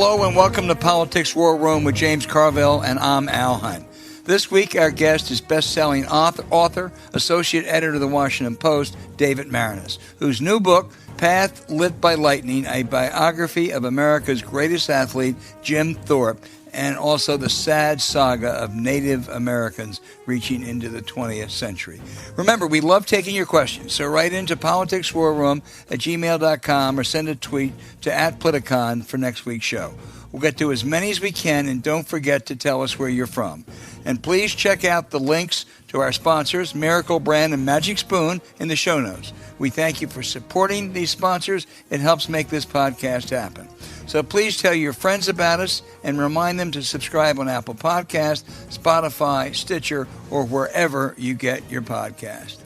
Hello and welcome to Politics War Room with James Carville, and I'm Al Hunt. This week our guest is best-selling author, associate editor of the Washington Post, David Maraniss, whose new book, Path Lit by Lightning, a biography of America's greatest athlete, Jim Thorpe, and also the sad saga of Native Americans reaching into the 20th century. Remember, we love taking your questions, so write into politicswarroom@gmail.com or send a tweet to @Politicon for next week's show. We'll get to as many as we can, and don't forget to tell us where you're from. And please check out the links to our sponsors, Miracle Brand and Magic Spoon, in the show notes. We thank you for supporting these sponsors. It helps make this podcast happen. So please tell your friends about us and remind them to subscribe on Apple Podcasts, Spotify, Stitcher, or wherever you get your podcast.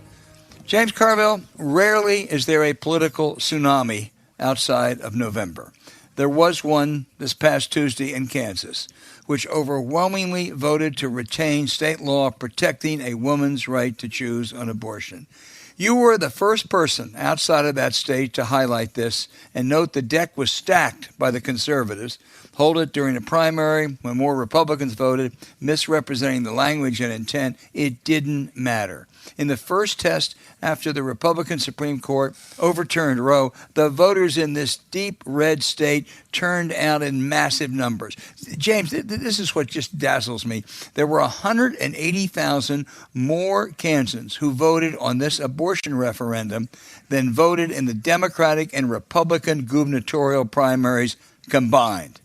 James Carville, rarely is there a political tsunami outside of November. There was one this past Tuesday in Kansas, which overwhelmingly voted to retain state law protecting a woman's right to choose an abortion. You were the first person outside of that state to highlight this and note the deck was stacked by the conservatives, hold it during the primary when more Republicans voted, misrepresenting the language and intent. It didn't matter. In the first test after the Republican Supreme Court overturned Roe, the voters in this deep red state turned out in massive numbers. James, this is what just dazzles me. There were 180,000 more Kansans who voted on this abortion referendum than voted in the Democratic and Republican gubernatorial primaries combined.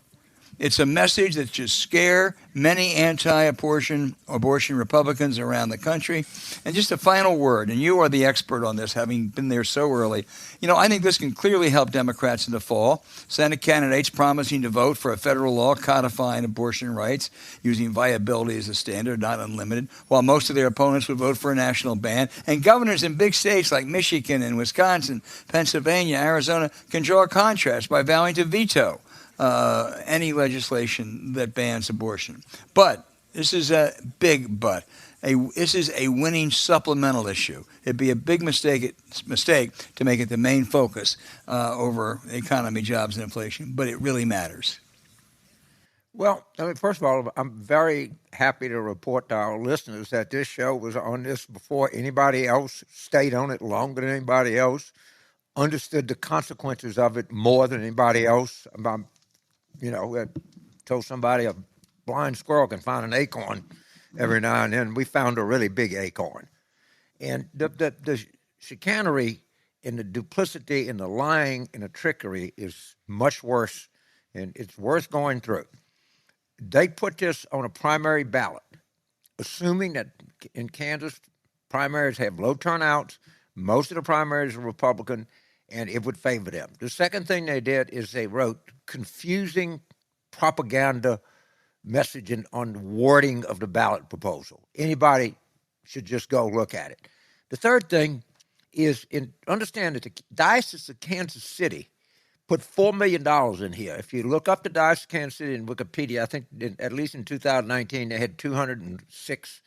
It's a message that should scare many anti-abortion Republicans around the country. And just a final word, and you are the expert on this, having been there so early. I think this can clearly help Democrats in the fall. Senate candidates promising to vote for a federal law codifying abortion rights, using viability as a standard, not unlimited, while most of their opponents would vote for a national ban. And governors in big states like Michigan and Wisconsin, Pennsylvania, Arizona can draw a contrast by vowing to veto any legislation that bans abortion. But this is a big but. This is a winning supplemental issue. It'd be a big mistake to make it the main focus over the economy, jobs, and inflation, but it really matters. Well, first of all, I'm very happy to report to our listeners that this show was on this before anybody else, stayed on it longer than anybody else, understood the consequences of it more than anybody else. I told somebody a blind squirrel can find an acorn every now and then. We found a really big acorn. And the chicanery and the duplicity and the lying and the trickery is much worse, and it's worth going through. They put this on a primary ballot, assuming that in Kansas, primaries have low turnouts, most of the primaries are Republican, and it would favor them. The second thing they did is they wrote confusing propaganda messaging on wording of the ballot proposal. Anybody should just go look at it. The third thing is understand that the Diocese of Kansas City put $4 million in here. If you look up the Diocese of Kansas City in Wikipedia, I think at least in 2019 they had 206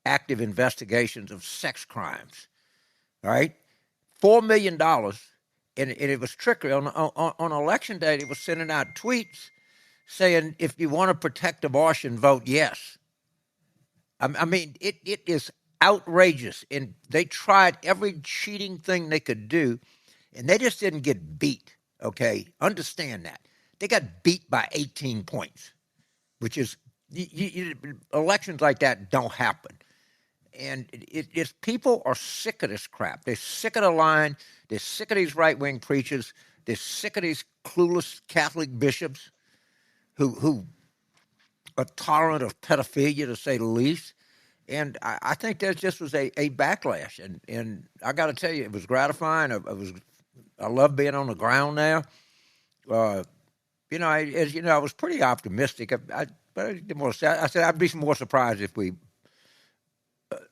active investigations of sex crimes. All right? $4 million, and it was trickery. On election day, it was sending out tweets saying, if you want to protect abortion, vote yes. I mean, it is outrageous, and they tried every cheating thing they could do, and they just didn't get beat, okay? Understand that. They got beat by 18 points, which is, elections like that don't happen. And it's people are sick of this crap. They're sick of the lying. They're sick of these right-wing preachers. They're sick of these clueless Catholic bishops who are tolerant of pedophilia, to say the least. And I think there just was a backlash. And I got to tell you, it was gratifying. I love being on the ground there. I was pretty optimistic. I said I'd be more surprised if we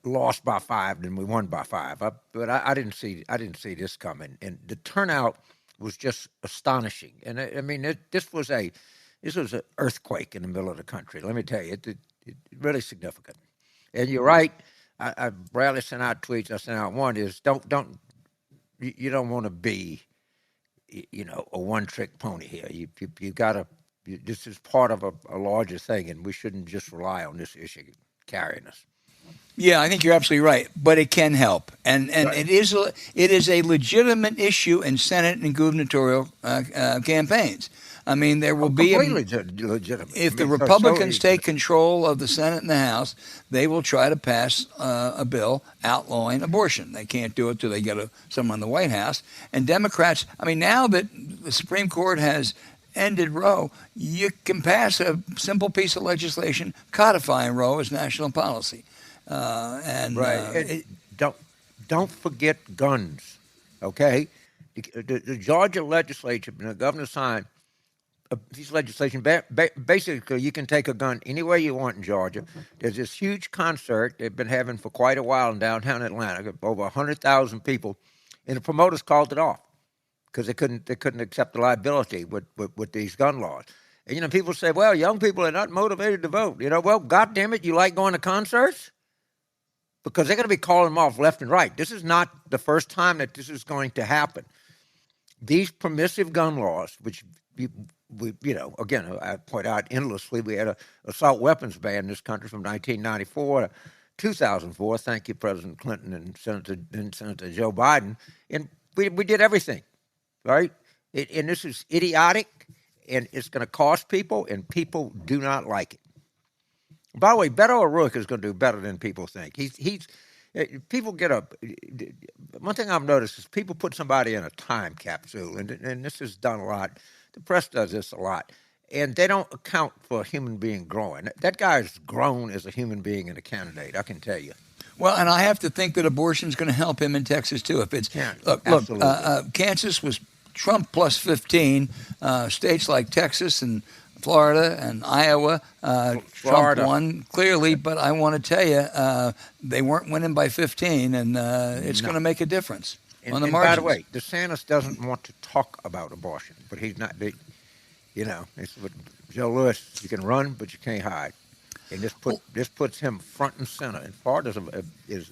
lost by 5 than we won by 5. But I didn't see this coming, and the turnout was just astonishing. And I mean, this was an earthquake in the middle of the country. Let me tell you, it really significant. And you're right. I rarely send out tweets. I sent out one is you don't want to be, a one-trick pony here. You got to this is part of a larger thing, and we shouldn't just rely on this issue carrying us. Yeah, I think you're absolutely right, but it can help, and Right. it is a legitimate issue in Senate and gubernatorial campaigns. I mean, there will be Completely legitimate. if the Republicans take control of the Senate and the House, they will try to pass a bill outlawing abortion. They can't do it till they get someone in the White House. And Democrats, I mean, now that the Supreme Court has ended Roe, you can pass a simple piece of legislation codifying Roe as national policy. Don't forget guns, okay? The Georgia legislature and the governor signed a piece of legislation. Basically, you can take a gun anywhere you want in Georgia. There's this huge concert they've been having for quite a while in downtown Atlanta, over 100,000 people, and the promoters called it off because they couldn't accept the liability with these gun laws. And, people say, well, young people are not motivated to vote. Well, God damn it, you like going to concerts? Because they're going to be calling them off left and right. This is not the first time that this is going to happen. These permissive gun laws, which again, I point out endlessly, we had an assault weapons ban in this country from 1994 to 2004. Thank you, President Clinton and Senator Joe Biden. And we did everything, right? And this is idiotic, and it's going to cost people, and people do not like it. By the way, Beto O'Rourke is going to do better than people think. People get up. One thing I've noticed is people put somebody in a time capsule, and this is done a lot. The press does this a lot, and they don't account for a human being growing. That guy's grown as a human being and a candidate, I can tell you. Well, and I have to think that abortion is going to help him in Texas too. If it's look, Kansas was Trump plus 15. States like Texas and Florida and Iowa, Trump won clearly, but I want to tell you, they weren't winning by 15, and it's going to make a difference on the margins. By the way, DeSantis doesn't want to talk about abortion, but he's not. It's what Joe Lewis. You can run, but you can't hide, and this puts him front and center. And Florida is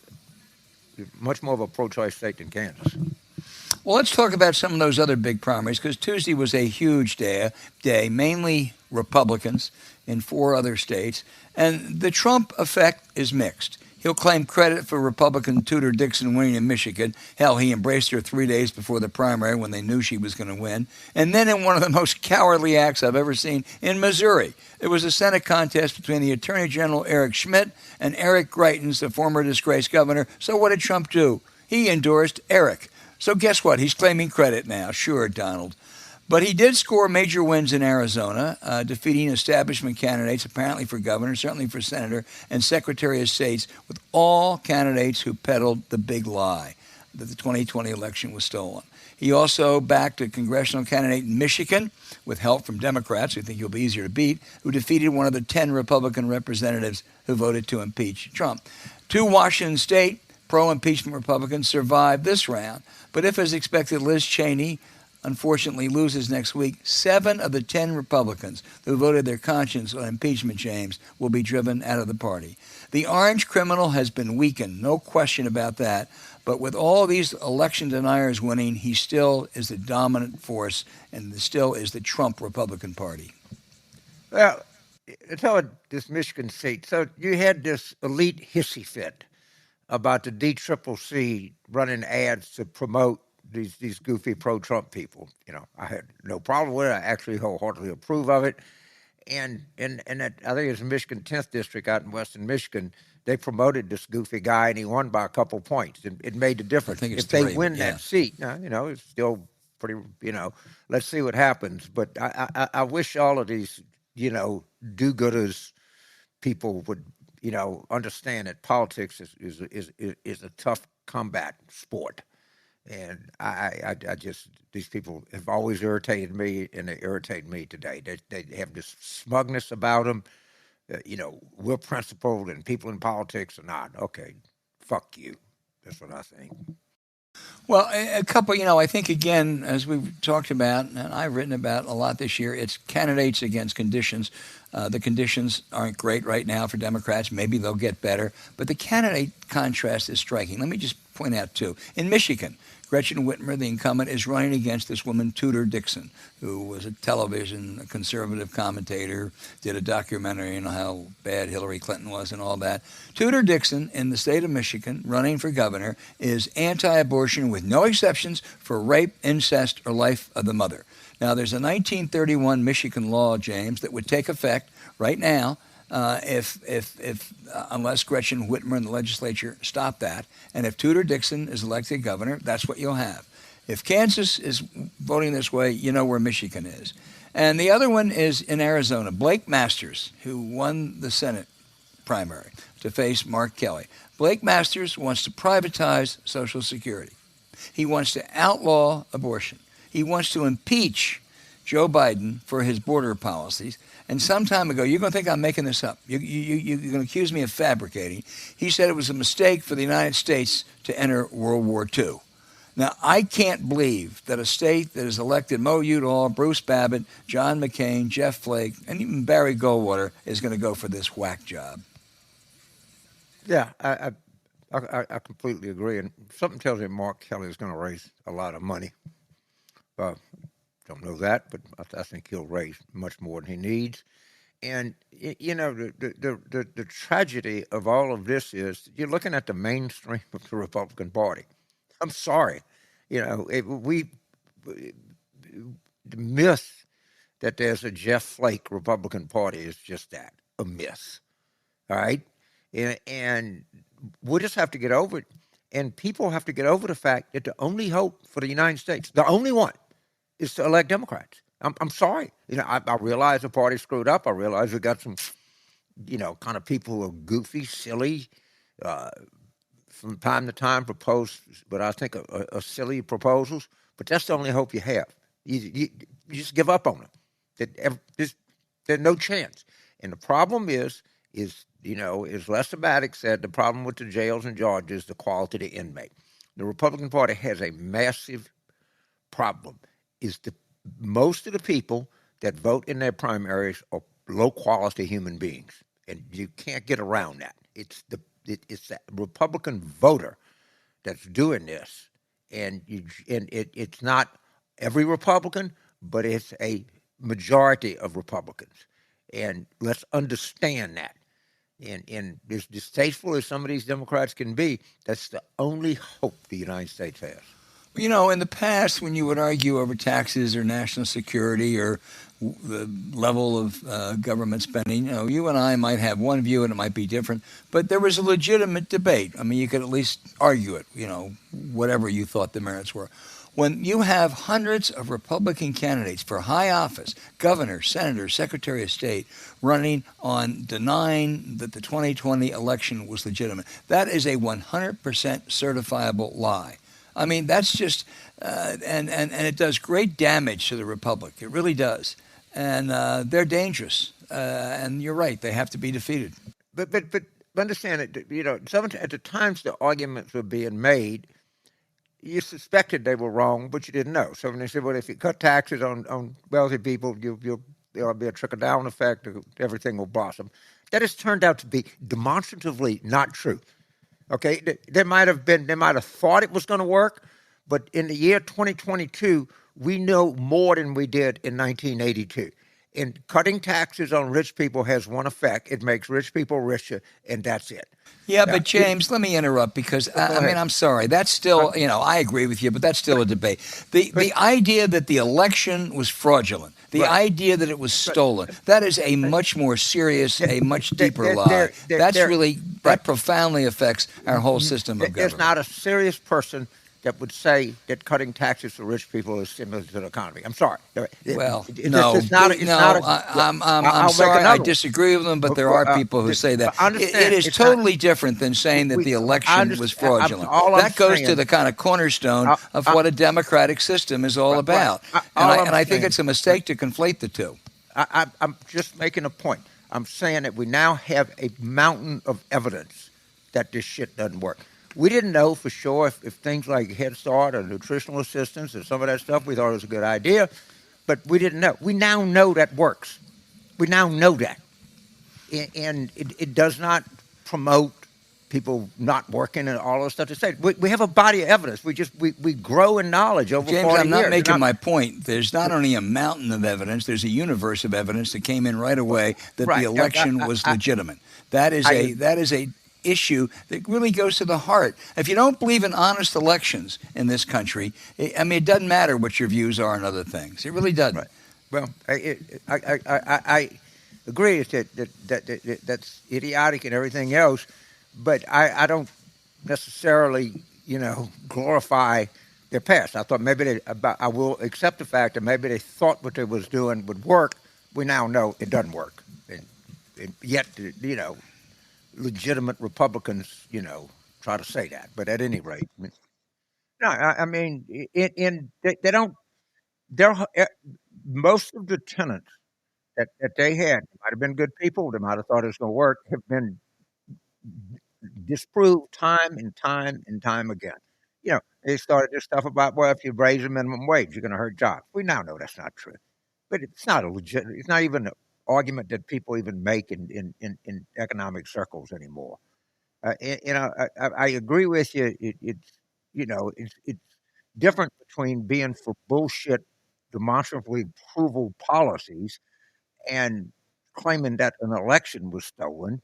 much more of a pro-choice state than Kansas. Well, let's talk about some of those other big primaries, because Tuesday was a huge day, mainly Republicans in 4 other states. And the Trump effect is mixed. He'll claim credit for Republican Tudor Dixon winning in Michigan. Hell, he embraced her 3 days before the primary when they knew she was going to win. And then in one of the most cowardly acts I've ever seen, in Missouri, it was a Senate contest between the Attorney General Eric Schmidt and Eric Greitens, the former disgraced governor. So what did Trump do? He endorsed Eric. So guess what? He's claiming credit now. Sure, Donald. But he did score major wins in Arizona, defeating establishment candidates, apparently for governor, certainly for senator, and secretary of states, with all candidates who peddled the big lie that the 2020 election was stolen. He also backed a congressional candidate in Michigan, with help from Democrats, who think he'll be easier to beat, who defeated one of the 10 Republican representatives who voted to impeach Trump. 2 Washington State pro-impeachment Republicans survived this round. But if, as expected, Liz Cheney unfortunately loses next week, 7 of the 10 Republicans who voted their conscience on impeachment, James, will be driven out of the party. The orange criminal has been weakened, no question about that. But with all these election deniers winning, he still is the dominant force and still is the Trump Republican Party. Well, tell this Michigan seat. So you had this elite hissy fit about the DCCC running ads to promote these goofy pro-Trump people. I had no problem with it. I actually wholeheartedly approve of it. And that, I think it was the Michigan 10th District out in western Michigan, they promoted this goofy guy, and he won by a couple points. It made the difference. If they win that seat, it's still pretty, let's see what happens. But I wish all of these, do-gooders people would, understand that politics is a tough combat sport. And I just, these people have always irritated me, and they irritate me today. They have this smugness about them. We're principled, and people in politics are not. Okay, fuck you. That's what I think. Well, a couple, I think, again, as we've talked about, and I've written about a lot this year, it's candidates against conditions. The conditions aren't great right now for Democrats. Maybe they'll get better. But the candidate contrast is striking. Let me just point out two. In Michigan, Gretchen Whitmer, the incumbent, is running against this woman, Tudor Dixon, who was a conservative commentator, did a documentary on how bad Hillary Clinton was and all that. Tudor Dixon, in the state of Michigan, running for governor, is anti-abortion with no exceptions for rape, incest, or life of the mother. Now, there's a 1931 Michigan law, James, that would take effect right now unless Gretchen Whitmer and the legislature stop that. And if Tudor Dixon is elected governor, that's what you'll have. If Kansas is voting this way, you know where Michigan is. And the other one is in Arizona. Blake Masters, who won the Senate primary to face Mark Kelly. Blake Masters wants to privatize Social Security. He wants to outlaw abortion. He wants to impeach Joe Biden for his border policies. And some time ago, you're going to think I'm making this up. You're going to accuse me of fabricating. He said it was a mistake for the United States to enter World War II. Now, I can't believe that a state that has elected Mo Udall, Bruce Babbitt, John McCain, Jeff Flake, and even Barry Goldwater is going to go for this whack job. Yeah, I completely agree. And something tells me Mark Kelly is going to raise a lot of money. Don't know that, but I think he'll raise much more than he needs. And, you know, the tragedy of all of this is you're looking at the mainstream of the Republican Party. I'm sorry. You know, the myth that there's a Jeff Flake Republican Party is just that, a myth. All right? And we'll just have to get over it. And people have to get over the fact that the only hope for the United States, the only one, is to elect Democrats. I'm sorry. You know, I realize the party screwed up. I realize we got some, you know, kind of people who are goofy, silly, from time to time propose, but I think are silly proposals. But that's the only hope you have. You just give up on them. There's no chance. And the problem is you know, as Les Abatic said, the problem with the jails in Georgia is the quality of the inmate. The Republican Party has a massive problem. Most of the people that vote in their primaries are low-quality human beings, and you can't get around that. It's the Republican voter that's doing this, and it's not every Republican, but it's a majority of Republicans, and let's understand that. And as distasteful as some of these Democrats can be, that's the only hope the United States has. You know, in the past, when you would argue over taxes or national security or the level of government spending, you know, you and I might have one view and it might be different, but there was a legitimate debate. I mean, you could at least argue it, you know, whatever you thought the merits were. When you have hundreds of Republican candidates for high office, governor, senator, secretary of state, running on denying that the 2020 election was legitimate, that is a 100% certifiable lie. I mean, that's just, and it does great damage to the republic. It really does. And they're dangerous. And you're right, they have to be defeated. But understand it, you know, at the times the arguments were being made, you suspected they were wrong, but you didn't know. So when they said, well, if you cut taxes on wealthy people, there'll be a trickle-down effect, everything will blossom. That has turned out to be demonstratively not true. Okay, they might have thought it was going to work, but in the year 2022, we know more than we did in 1982. And cutting taxes on rich people has one effect. It makes rich people richer, and that's it. Yeah, but James, let me interrupt because, I mean, I'm sorry. That's still, you know, I agree with you, but that's still a debate. The idea that the election was fraudulent, the idea that it was stolen, that is a much more serious, a much deeper lie. That profoundly affects our whole system of government. There's not a serious person that would say that cutting taxes for rich people is similar to the economy. I'm sorry. Well, I'm sorry. I disagree with them, but there are people who say that. It is totally different than saying that the election was fraudulent. That goes to the kind of cornerstone of what a democratic system is all about. And I think it's a mistake to conflate the two. I'm just making a point. I'm saying that we now have a mountain of evidence that this shit doesn't work. We didn't know for sure if things like Head Start or nutritional assistance or some of that stuff, we thought it was a good idea, but we didn't know. We now know that works. We now know that. And it does not promote people not working and all those stuff to say. We have a body of evidence. We grow in knowledge over James, 40 I'm not years. making my point. There's not only a mountain of evidence, there's a universe of evidence that came in right away that Right. the election was legitimate. That is a issue that really goes to the heart. If you don't believe in honest elections in this country, it doesn't matter what your views are on other things. It really doesn't. Right. Well, I agree that that's idiotic and everything else, but I don't necessarily, glorify their past. I thought maybe I will accept the fact that maybe they thought what they was doing would work. We now know it doesn't work, and yet, legitimate Republicans, try to say that. But at any rate, no, they don't. Most of the tenants that they had might have been good people. They might have thought it was going to work. Have been disproved time and time and time again. They started this stuff about, well, if you raise the minimum wage, you're going to hurt jobs. We now know that's not true. But it's not it's not even an argument that people even make in economic circles anymore. I agree with you. It's different between being for bullshit, demonstrably provable policies and claiming that an election was stolen.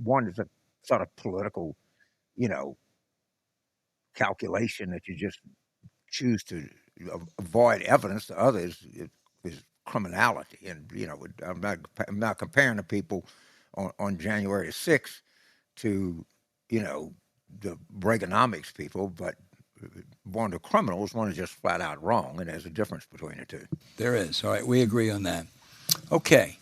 One is a sort of political, calculation that you just choose to avoid evidence. The other is criminality, and I'm not comparing the people on January 6th to the Reaganomics people, but one of the criminals, one is just flat out wrong, and there's a difference between the two. There is. All right, we agree on that. Okay.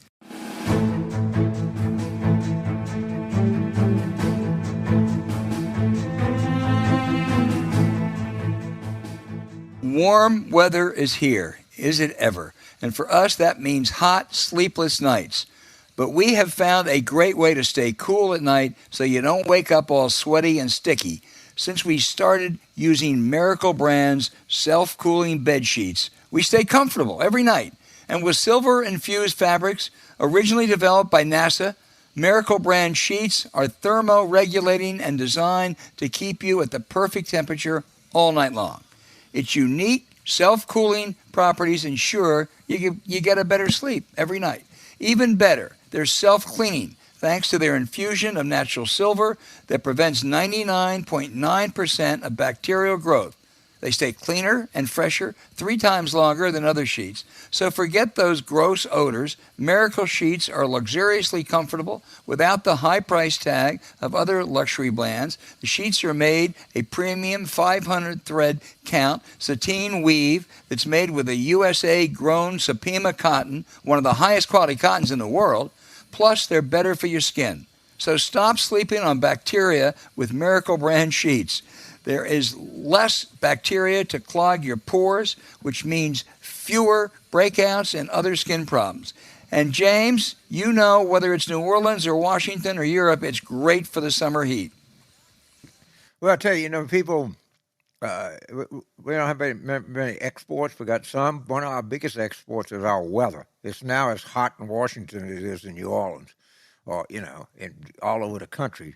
Warm weather is here. Is it ever? And for us, that means hot, sleepless nights. But we have found a great way to stay cool at night so you don't wake up all sweaty and sticky. Since we started using Miracle Brand's self-cooling bed sheets, we stay comfortable every night. And with silver-infused fabrics, originally developed by NASA, Miracle Brand sheets are thermoregulating and designed to keep you at the perfect temperature all night long. Its unique self-cooling properties ensure you get a better sleep every night. Even better, they're self-cleaning thanks to their infusion of natural silver that prevents 99.9% of bacterial growth. They stay cleaner and fresher 3 times longer than other sheets. So forget those gross odors. Miracle sheets are luxuriously comfortable without the high price tag of other luxury brands. The sheets are made a premium 500 thread count sateen weave that's made with a USA-grown Supima cotton, one of the highest quality cottons in the world. Plus, they're better for your skin. So stop sleeping on bacteria with Miracle Brand sheets. There is less bacteria to clog your pores, which means fewer breakouts and other skin problems. And James, whether it's New Orleans or Washington or Europe, it's great for the summer heat. Well, I tell you, people, we don't have many exports. We got some. One of our biggest exports is our weather. It's now as hot in Washington as it is in New Orleans, or and all over the country.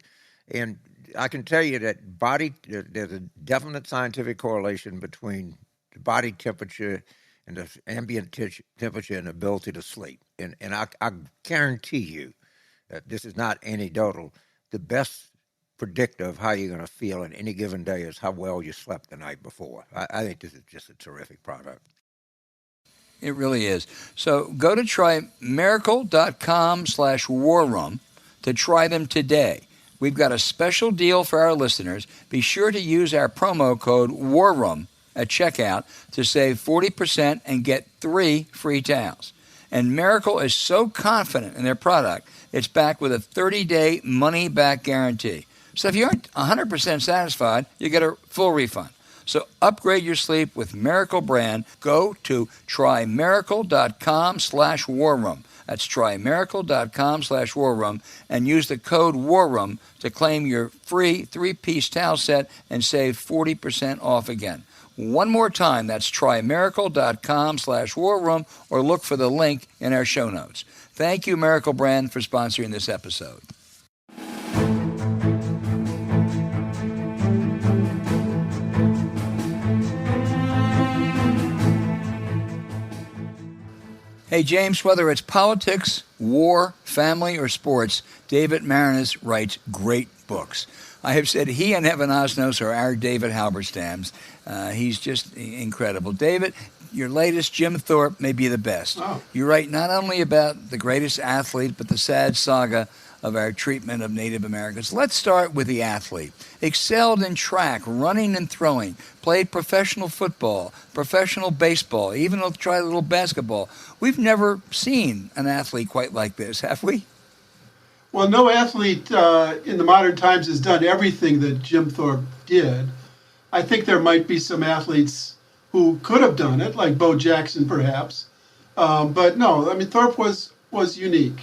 And I can tell you that there's a definite scientific correlation between the body temperature and the ambient temperature and ability to sleep. And I guarantee you that this is not anecdotal. The best predictor of how you're going to feel in any given day is how well you slept the night before. I think this is just a terrific product. It really is. So go to trymiracle.com/warroom to try them today. We've got a special deal for our listeners. Be sure to use our promo code WARROOM at checkout to save 40% and get 3 free towels. And Miracle is so confident in their product, it's backed with a 30-day money-back guarantee. So if you aren't 100% satisfied, you get a full refund. So upgrade your sleep with Miracle Brand. Go to trymiracle.com/warroom. That's trymiracle.com/warroom and use the code WARROOM to claim your free 3-piece towel set and save 40% off again. One more time, that's trymiracle.com/warroom or look for the link in our show notes. Thank you, Miracle Brand, for sponsoring this episode. Hey, James, whether it's politics, war, family, or sports, David Maraniss writes great books. I have said he and Evan Osnos are our David Halberstams. He's just incredible. David, your latest, Jim Thorpe, may be the best. Oh. You write not only about the greatest athlete, but the sad saga of our treatment of Native Americans. Let's start with the athlete. Excelled in track, running and throwing, played professional football, professional baseball, even tried a little basketball. We've never seen an athlete quite like this, have we? Well, no athlete in the modern times has done everything that Jim Thorpe did. I think there might be some athletes who could have done it, like Bo Jackson perhaps. But no, I mean, Thorpe was unique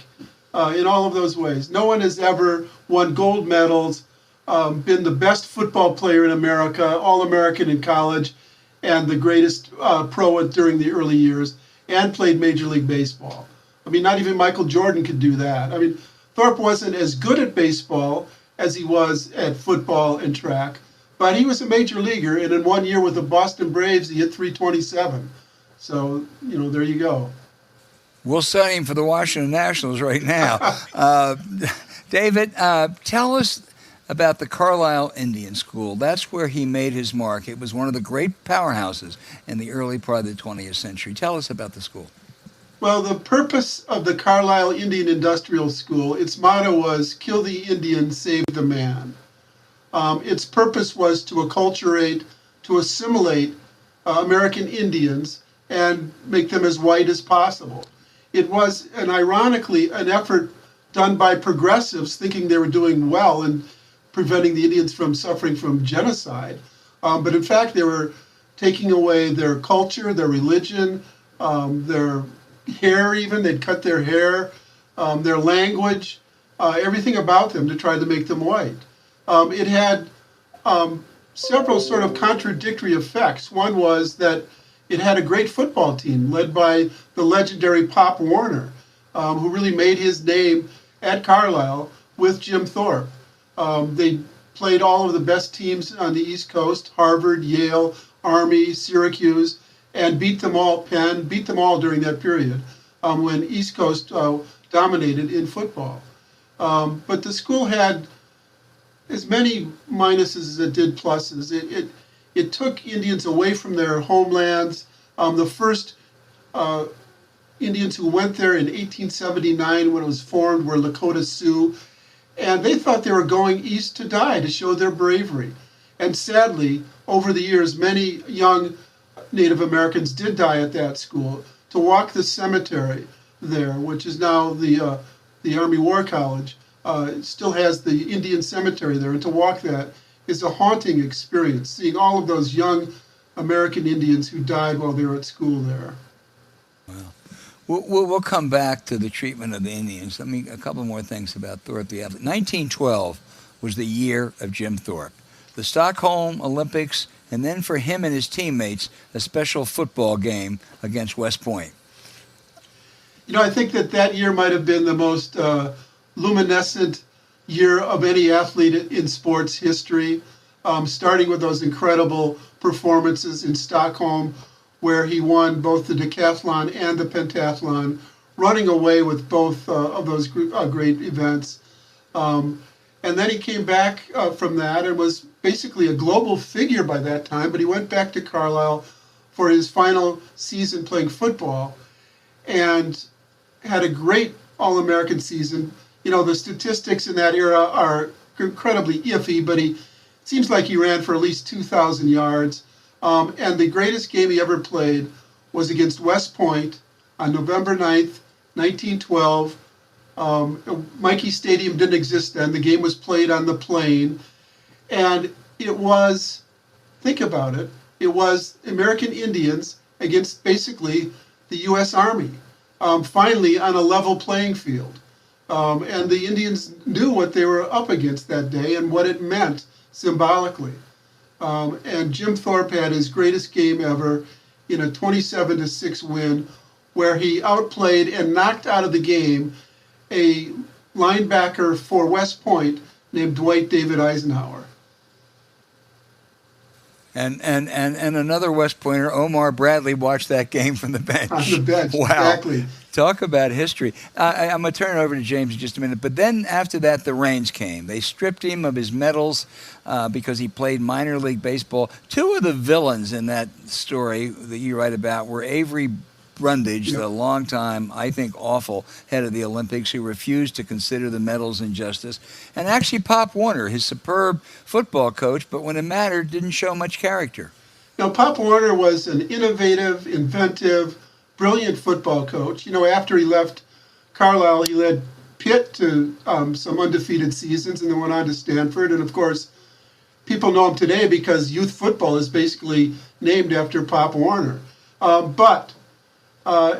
in all of those ways. No one has ever won gold medals, been the best football player in America, All-American in college, and the greatest pro during the early years, and played Major League Baseball. I mean, not even Michael Jordan could do that. I mean, Thorpe wasn't as good at baseball as he was at football and track, but he was a major leaguer, and in 1 year with the Boston Braves, he hit 327. So, there you go. We'll sign him for the Washington Nationals right now. David, tell us about the Carlisle Indian School. That's where he made his mark. It was one of the great powerhouses in the early part of the 20th century. Tell us about the school. Well, the purpose of the Carlisle Indian Industrial School, its motto was, "Kill the Indian, save the man." Its purpose was to acculturate, to assimilate American Indians and make them as white as possible. It was, ironically, an effort done by progressives thinking they were doing well in preventing the Indians from suffering from genocide. But in fact, they were taking away their culture, their religion, their hair even. They'd cut their hair, their language, everything about them to try to make them white. It had several sort of contradictory effects. One was that it had a great football team led by the legendary Pop Warner, who really made his name at Carlisle with Jim Thorpe. They played all of the best teams on the East Coast, Harvard, Yale, Army, Syracuse, and beat them all, Penn, beat them all during that period when East Coast dominated in football. But the school had as many minuses as it did pluses. It took Indians away from their homelands. The first Indians who went there in 1879 when it was formed were Lakota Sioux, and they thought they were going east to die, to show their bravery. And sadly, over the years, many young Native Americans did die at that school. To walk the cemetery there, which is now the Army War College, it still has the Indian cemetery there, and to walk that is a haunting experience, seeing all of those young American Indians who died while they were at school there. Wow. We'll come back to the treatment of the Indians. A couple more things about Thorpe the athlete. 1912 was the year of Jim Thorpe. The Stockholm Olympics, and then for him and his teammates, a special football game against West Point. I think that year might have been the most luminescent year of any athlete in sports history, starting with those incredible performances in Stockholm, where he won both the decathlon and the pentathlon, running away with both of those great events. And then he came back from that and was basically a global figure by that time, but he went back to Carlisle for his final season playing football and had a great All-American season. The statistics in that era are incredibly iffy, but it seems like he ran for at least 2,000 yards. And the greatest game he ever played was against West Point on November 9th, 1912. Mikey Stadium didn't exist then. The game was played on the Plain. And it was, think about it, it was American Indians against basically the U.S. Army, finally on a level playing field. And the Indians knew what they were up against that day and what it meant symbolically. And Jim Thorpe had his greatest game ever in a 27-6 win, where he outplayed and knocked out of the game a linebacker for West Point named Dwight David Eisenhower. And another West Pointer, Omar Bradley, watched that game from the bench. On the bench, wow. exactly. Talk about history. I'm going to turn it over to James in just a minute. But then after that, the rains came. They stripped him of his medals because he played minor league baseball. Two of the villains in that story that you write about were Avery Brundage, the longtime, I think, awful head of the Olympics who refused to consider the medals injustice, and actually Pop Warner, his superb football coach, but when it mattered, didn't show much character. Now, Pop Warner was an innovative, inventive, brilliant football coach. After he left Carlisle, he led Pitt to some undefeated seasons and then went on to Stanford. And, of course, people know him today because youth football is basically named after Pop Warner. But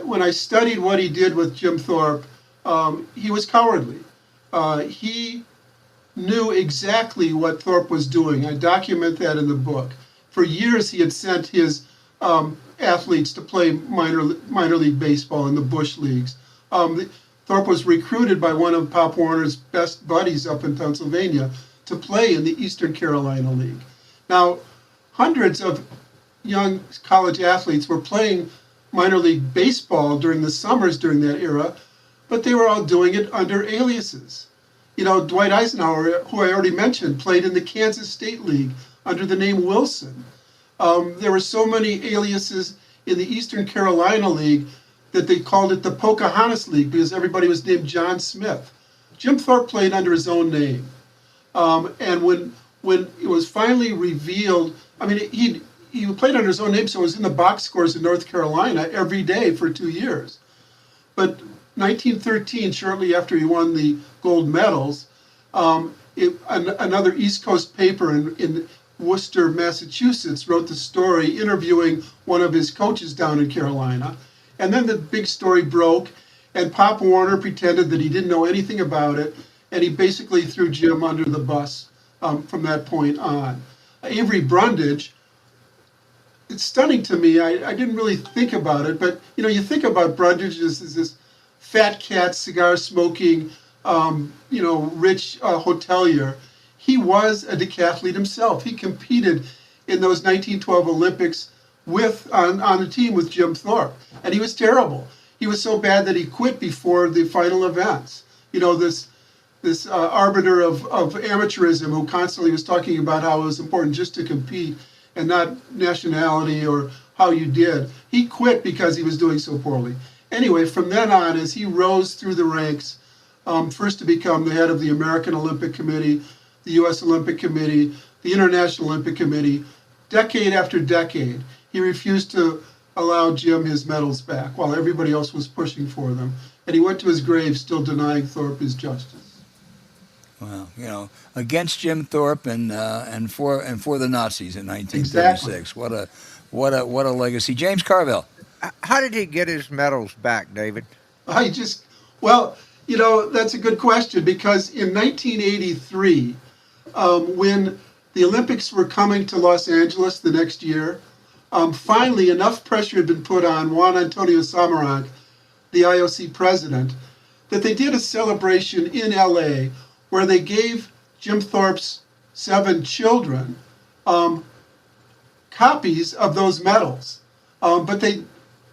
when I studied what he did with Jim Thorpe, he was cowardly. He knew exactly what Thorpe was doing. I document that in the book. For years, he had sent his athletes to play minor league baseball in the Bush leagues. Thorpe was recruited by one of Pop Warner's best buddies up in Pennsylvania to play in the Eastern Carolina League. Now, hundreds of young college athletes were playing minor league baseball during the summers during that era, but they were all doing it under aliases. Dwight Eisenhower, who I already mentioned, played in the Kansas State League under the name Wilson. There were so many aliases in the Eastern Carolina League that they called it the Pocahontas League because everybody was named John Smith. Jim Thorpe played under his own name. And when it was finally revealed, he played under his own name, so it was in the box scores in North Carolina every day for 2 years. But 1913, shortly after he won the gold medals, another East Coast paper in Worcester, Massachusetts, wrote the story interviewing one of his coaches down in Carolina. And then the big story broke, and Pop Warner pretended that he didn't know anything about it, and he basically threw Jim under the bus from that point on. Avery Brundage, it's stunning to me. I didn't really think about it, but you think about Brundage as this fat cat, cigar smoking, rich hotelier. He was a decathlete himself. He competed in those 1912 Olympics on a team with Jim Thorpe, and he was terrible. He was so bad that he quit before the final events. This arbiter of amateurism who constantly was talking about how it was important just to compete and not nationality or how you did. He quit because he was doing so poorly. Anyway, from then on, as he rose through the ranks, first to become the head of the American Olympic Committee, the U.S. Olympic Committee, the International Olympic Committee, decade after decade, he refused to allow Jim his medals back while everybody else was pushing for them. And he went to his grave still denying Thorpe his justice. Well, against Jim Thorpe and for the Nazis in 1936. Exactly. What a legacy. James Carville. How did he get his medals back, David? That's a good question, because in 1983, when the Olympics were coming to Los Angeles the next year, finally enough pressure had been put on Juan Antonio Samaranch, the IOC president, that they did a celebration in LA where they gave Jim Thorpe's 7 children copies of those medals. But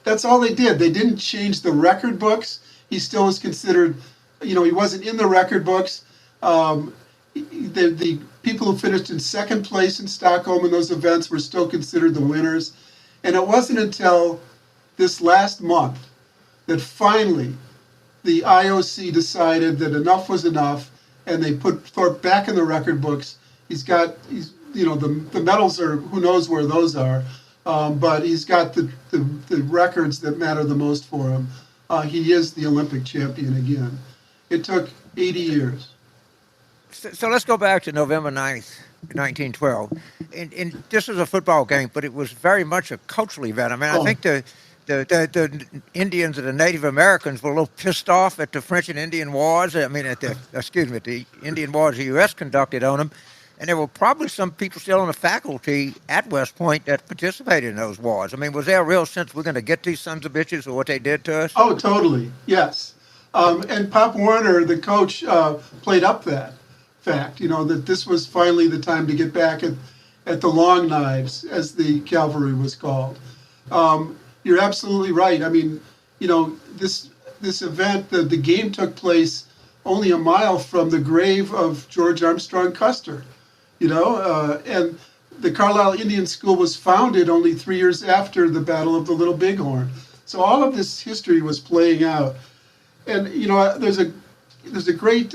that's all they did. They didn't change the record books. He still was considered, he wasn't in the record books. The people who finished in second place in Stockholm in those events were still considered the winners. And it wasn't until this last month that finally the IOC decided that enough was enough, and they put Thorpe back in the record books. The medals are, who knows where those are, but he's got the records that matter the most for him. He is the Olympic champion again. It took 80 years. So let's go back to November 9th, 1912. And this was a football game, but it was very much a cultural event. I think the Indians and the Native Americans were a little pissed off at the French and Indian Wars. The Indian Wars the U.S. conducted on them. And there were probably some people still on the faculty at West Point that participated in those wars. Was there a real sense we're going to get these sons of bitches for what they did to us? Oh, totally. Yes. And Pop Warner, the coach, played up that fact, that this was finally the time to get back at the Long Knives, as the cavalry was called. You're absolutely right. I mean, this event, the game took place only a mile from the grave of George Armstrong Custer, and the Carlisle Indian School was founded only 3 years after the Battle of the Little Bighorn. So all of this history was playing out. And, there's a great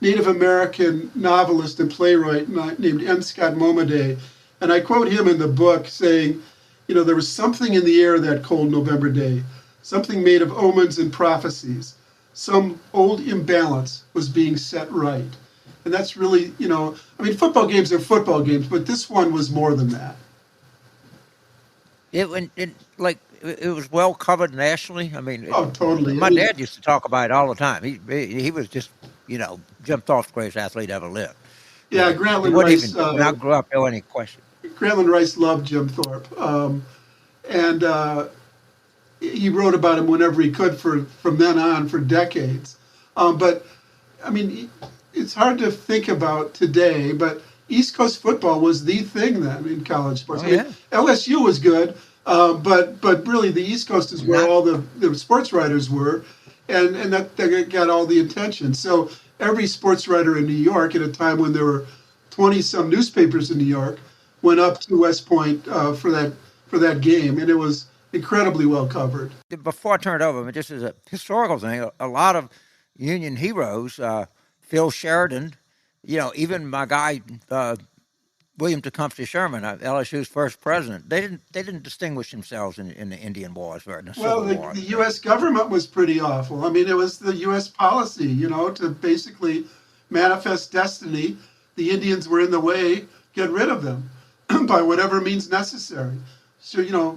Native American novelist and playwright named N. Scott Momaday, and I quote him in the book saying, there was something in the air that cold November day, something made of omens and prophecies. Some old imbalance was being set right. And that's really, football games are football games, but this one was more than that. It was well covered nationally. I mean, oh, totally. My dad used to talk about it all the time. He was just, Jim Thorpe's greatest athlete ever lived. Yeah, Grantland Rice. When I grew up, there wasn't any question. Grantland Rice loved Jim Thorpe, and he wrote about him whenever he could from then on for decades. But I mean, it's hard to think about today, but East Coast football was the thing then in college sports. Oh, yeah. LSU was good, but really the East Coast is where all the sports writers were, and that got all the attention. So every sports writer in New York at a time when there were 20-some newspapers in New York went up to West Point for that game, and it was incredibly well covered. Before I turn it over, just as a historical thing, a lot of Union heroes, Phil Sheridan, even my guy William Tecumseh Sherman, LSU's first president, they didn't distinguish themselves in the Indian Wars or in the Civil War. The U.S. government was pretty awful. I mean, it was the U.S. policy, to basically manifest destiny. The Indians were in the way, get rid of them by whatever means necessary. So,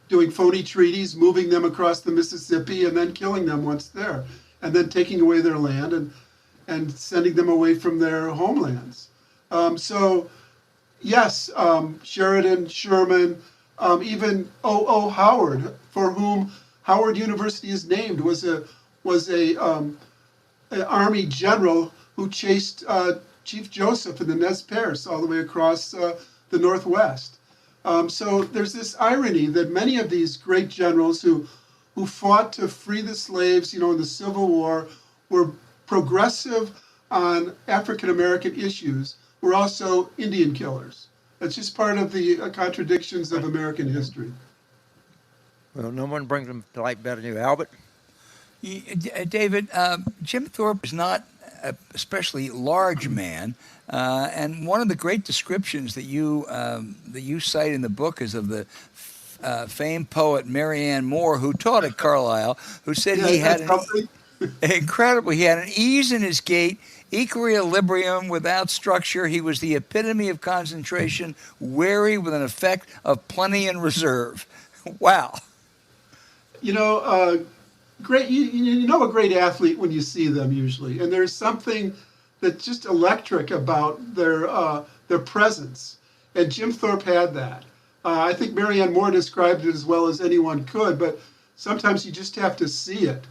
doing phony treaties, moving them across the Mississippi, and then killing them once there, and then taking away their land and sending them away from their homelands. Yes, Sheridan, Sherman, even O.O. Howard, for whom Howard University is named, was an Army general who chased Chief Joseph and the Nez Perce all the way across the Northwest. So there's this irony that many of these great generals who fought to free the slaves, in the Civil War, were progressive on African American issues, were also Indian killers. That's just part of the contradictions of American history. Well, no one brings them to light better than you, Albert. David, Jim Thorpe is not an especially large man, and one of the great descriptions that you cite in the book is of the famed poet Marianne Moore, who taught at Carlisle, who said he had he had an ease in his gait, equilibrium without structure. He was the epitome of concentration, wary with an effect of plenty in reserve. Wow. Great. You know a great athlete when you see them usually, and there's something that's just electric about their presence. And Jim Thorpe had that. I think Marianne Moore described it as well as anyone could, but sometimes you just have to see it.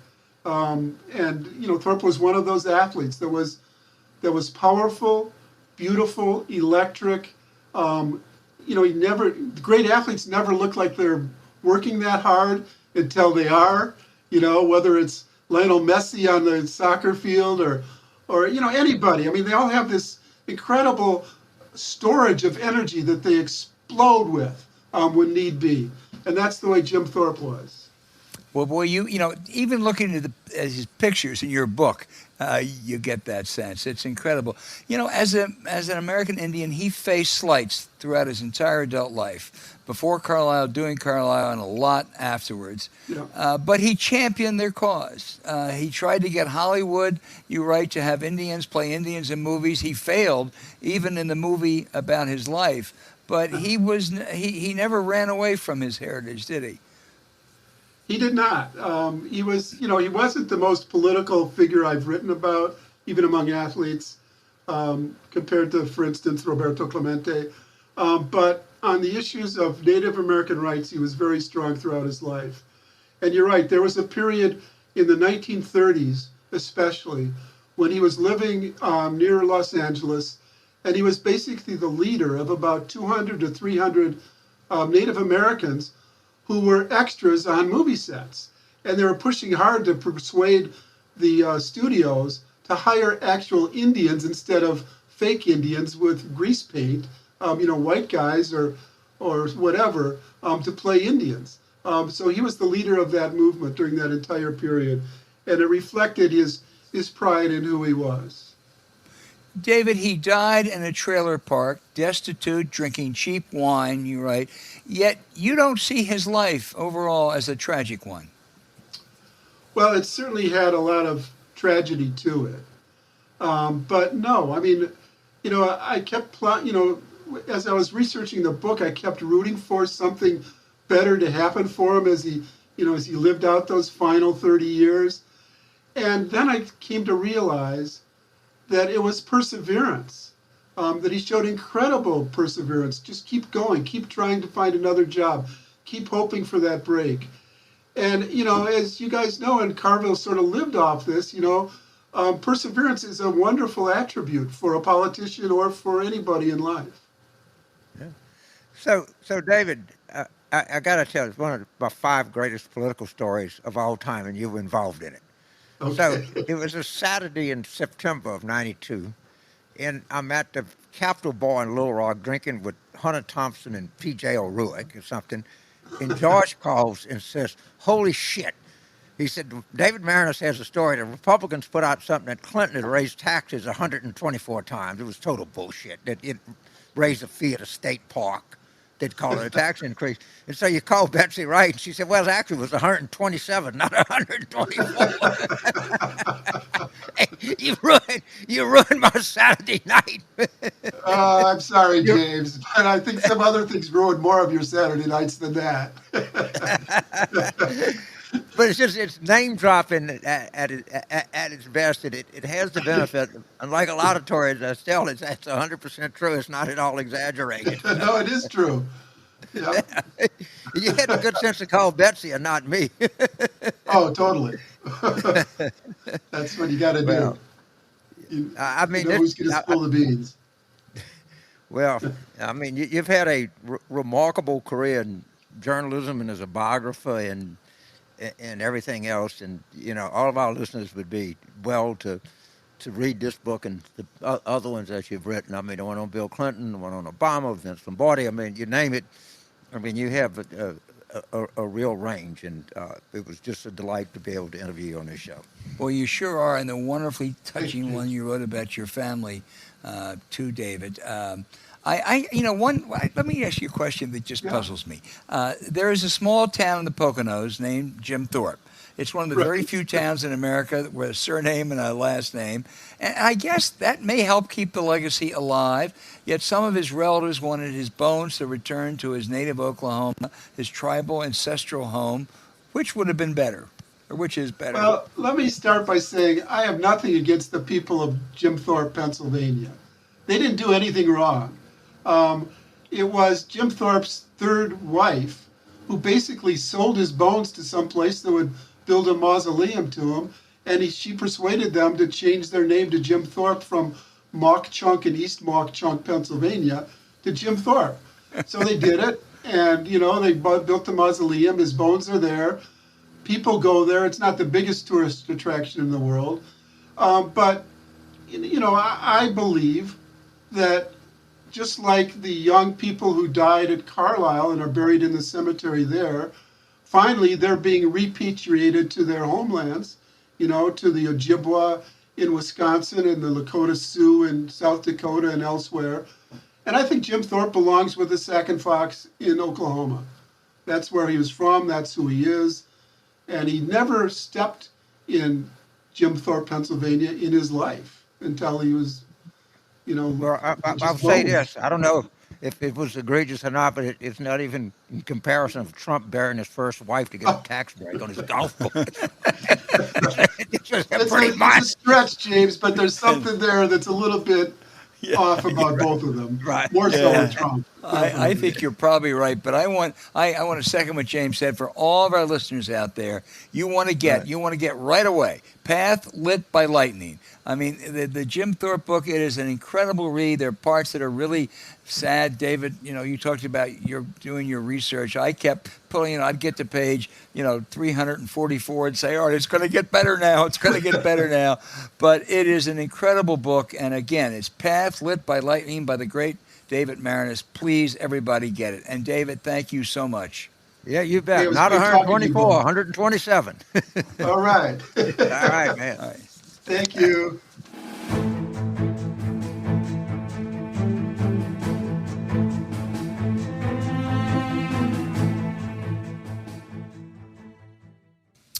Thorpe was one of those athletes that was powerful, beautiful, electric. Great athletes never look like they're working that hard until they are. Whether it's Lionel Messi on the soccer field or anybody. I mean, they all have this incredible storage of energy that they explode with when need be, and that's the way Jim Thorpe was. Well, boy, even looking at his pictures in your book, you get that sense. It's incredible. As an American Indian, he faced slights throughout his entire adult life, before Carlisle, doing Carlisle, and a lot afterwards. Yeah. But he championed their cause. He tried to get Hollywood, you write, to have Indians play Indians in movies. He failed, even in the movie about his life. But he never ran away from his heritage, did he? He did not. He wasn't the most political figure I've written about, even among athletes, compared to, for instance, Roberto Clemente. But on the issues of Native American rights, he was very strong throughout his life. And you're right, there was a period in the 1930s, especially, when he was living near Los Angeles, and he was basically the leader of about 200 to 300 Native Americans who were extras on movie sets. And they were pushing hard to persuade the studios to hire actual Indians instead of fake Indians with grease paint, white guys or whatever, to play Indians. So he was the leader of that movement during that entire period, and it reflected his pride in who he was. David, he died in a trailer park, destitute, drinking cheap wine, you write, yet you don't see his life overall as a tragic one. Well, it certainly had a lot of tragedy to it. But no, I mean, I kept, as I was researching the book, I kept rooting for something better to happen for him as he lived out those final 30 years. And then I came to realize that it was perseverance, that he showed incredible perseverance. Just keep going, keep trying to find another job, keep hoping for that break. And, as you guys know, and Carville sort of lived off this, perseverance is a wonderful attribute for a politician or for anybody in life. Yeah. So David, I got to tell you, it's one of my 5 greatest political stories of all time, and you were involved in it. Okay. So it was a Saturday in September of '92, and I'm at the Capitol Bar in Little Rock drinking with Hunter Thompson and P.J. O'Rourke or something, and George calls and says, "Holy shit." He said, David Maraniss has a story that Republicans put out something that Clinton had raised taxes 124 times. It was total bullshit. That it raised a fee at a state park. They'd call it a tax increase. And so you called Betsy Wright, and she said, well, actually it was 127, not 124. Hey, you ruined my Saturday night. I'm sorry, James, but I think some other things ruined more of your Saturday nights than that. But it's name dropping at its best. It has the benefit, unlike a lot of stories, still it's 100% true. It's not at all exaggerated. No, it is true. Yeah. You had a good sense to call Betsy and not me. Oh, totally. That's what you got to do. I mean, who's going to spill the beans? Well, I mean, you've had a remarkable career in journalism and as a biographer and everything else, and all of our listeners would be well to read this book and the other ones that you've written. I mean, the one on Bill Clinton, the one on Obama, Vince Lombardi. I mean, you name it. I mean, you have a real range, and it was just a delight to be able to interview you on this show. Well, you sure are, and the wonderfully touching one you wrote about your family, too, David. Let me ask you a question that just puzzles me. There is a small town in the Poconos named Jim Thorpe. It's one of the very few towns in America with a surname and a last name. And I guess that may help keep the legacy alive. Yet some of his relatives wanted his bones to return to his native Oklahoma, his tribal ancestral home. Which would have been better? Or which is better? Well, let me start by saying I have nothing against the people of Jim Thorpe, Pennsylvania. They didn't do anything wrong. It was Jim Thorpe's third wife who basically sold his bones to some place that would build a mausoleum to him, and she persuaded them to change their name to Jim Thorpe from Mauch Chunk in East Mauch Chunk, Pennsylvania, to Jim Thorpe. So they did it, and they built the mausoleum. His bones are there. People go there. It's not the biggest tourist attraction in the world, but I believe that just like the young people who died at Carlisle and are buried in the cemetery there, finally they're being repatriated to their homelands, to the Ojibwa in Wisconsin and the Lakota Sioux in South Dakota and elsewhere. And I think Jim Thorpe belongs with the Sac and Fox in Oklahoma. That's where he was from. That's who he is. And he never stepped in Jim Thorpe, Pennsylvania in his life until he was Well, I'll say this. I don't know if it was egregious or not, but it's not even in comparison of Trump burying his first wife to get a tax break on his golf course. It's a stretch, James, but there's something there that's a little bit off about both of them. Right. More so with Trump. I think you're probably right, but I want to second what James said for all of our listeners out there. You want to get right away. Path Lit by Lightning. I mean, the Jim Thorpe book, it is an incredible read. There are parts that are really sad. David, you talked about you're doing your research. I kept pulling, I'd get to page, 344 and say, all right, it's going to get better now. It's going to get better now. But it is an incredible book. And again, it's Path Lit by Lightning by the great David Maraniss. Please, everybody get it. And David, thank you so much. Yeah, you bet. Hey, not 124, 127. All right. All right, man. All right. Thank you.